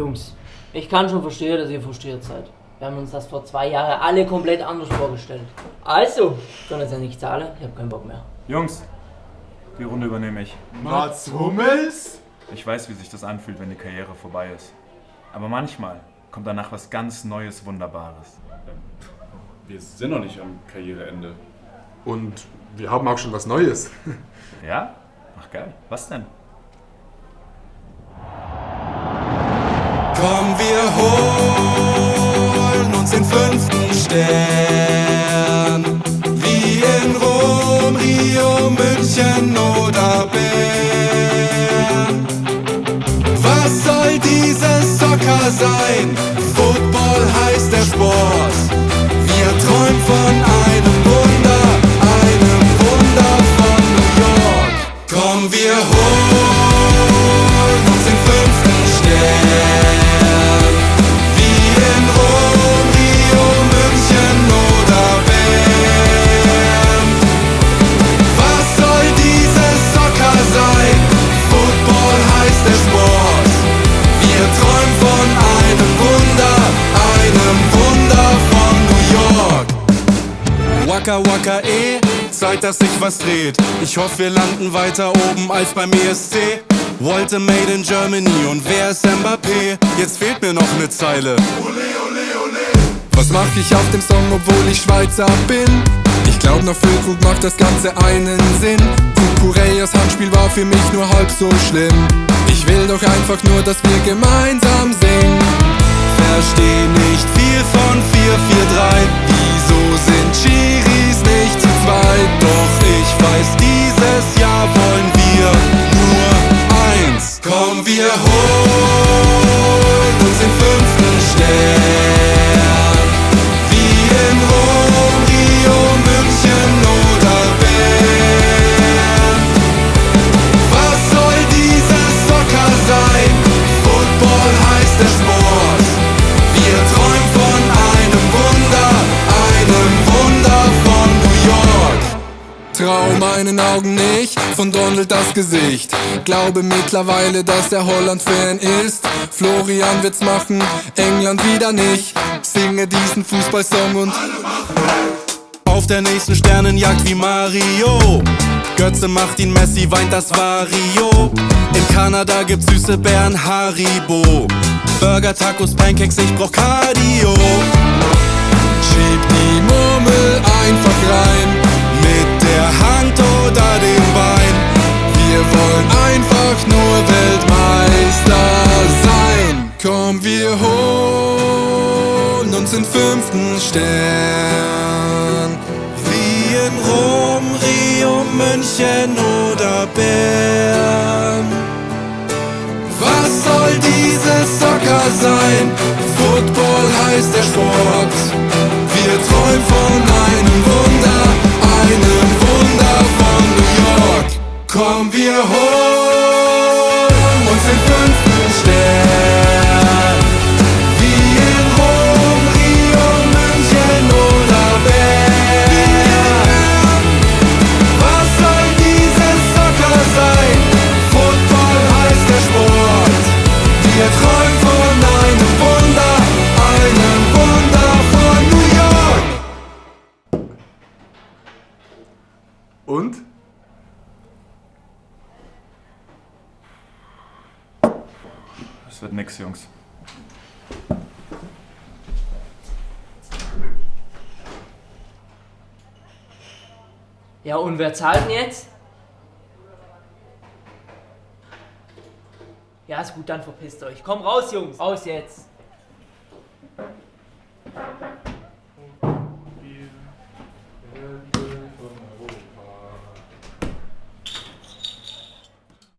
Jungs, ich kann schon verstehen, dass ihr frustriert seid. Wir haben uns das vor 2 Jahren alle komplett anders vorgestellt. Also, können jetzt ja nicht zahlen, ich hab keinen Bock mehr. Jungs, die Runde übernehme ich. Mats Hummels? Ich weiß, wie sich das anfühlt, wenn die Karriere vorbei ist. Aber manchmal kommt danach was ganz Neues, Wunderbares. Wir sind noch nicht am Karriereende. Und wir haben auch schon was Neues. Ja? Ach geil. Was denn? Komm, wir holen uns den 5. Stern. Wie in Rom, Rio, München oder Bern. Was soll dieses Soccer sein? Football heißt der Sport. Wir träumen von einem Wunder von New York. Komm, wir holen uns den 5. Stern. Wie in Rom, Rio, München oder Bern. Was soll dieses Soccer sein? Football heißt der Sport. Wir träumen von einem Wunder von New York. Waka Waka Zeit, dass sich was dreht. Ich hoffe, wir landen weiter oben als beim ESC. Wollte Made in Germany und wer ist Mbappé? Jetzt fehlt mir noch eine Zeile. Was mach ich auf dem Song, obwohl ich Schweizer bin? Ich glaub, nach Füllkrug macht das Ganze einen Sinn. Kukureyas Handspiel war für mich nur halb so schlimm. Ich will doch einfach nur, dass wir gemeinsam singen. Versteh nicht viel von 4-4-3. Wieso sind Schiris nicht zu zweit? Doch ich weiß, dieses Jahr wollen wir nur eins. Komm, wir holen uns den 5. Stern. Wie in Rom, Rio, München oder Bern. Was soll dieses Soccer sein? Football heißt der Sport. Wir träumen von einem Wunder von New York. Trau meinen Augen nicht, von Donald das Gesicht. Glaube mittlerweile, dass er Holland-Fan ist. Florian wird's machen, England wieder nicht. Singe diesen Fußballsong und auf der nächsten Sternenjagd wie Mario. Götze macht ihn, Messi weint, das war Rio. In Kanada gibt's süße Bären, Haribo. Burger, Tacos, Pancakes, ich brauch Cardio. Schieb die Murmel einfach rein, mit der Hand oder dem Bein. Wir wollen einfach nur Weltmeister sein. Komm, wir holen uns den 5. Stern. Wie in Rom, Rio, München oder Bern. Was soll dieses Soccer sein? Football heißt der Sport. Wir träumen von einem Wunder von New York. Komm, wir holen uns den 5. Stern. Wie in Rom, Rio, München oder Bern. Was soll dieses Soccer sein? Football heißt der Sport. Wir träumen von einem Wunder von New York. Und? Das wird nix, Jungs. Ja, und wer zahlt denn jetzt? Ja, ist gut, dann verpisst euch. Komm raus, Jungs. Raus jetzt.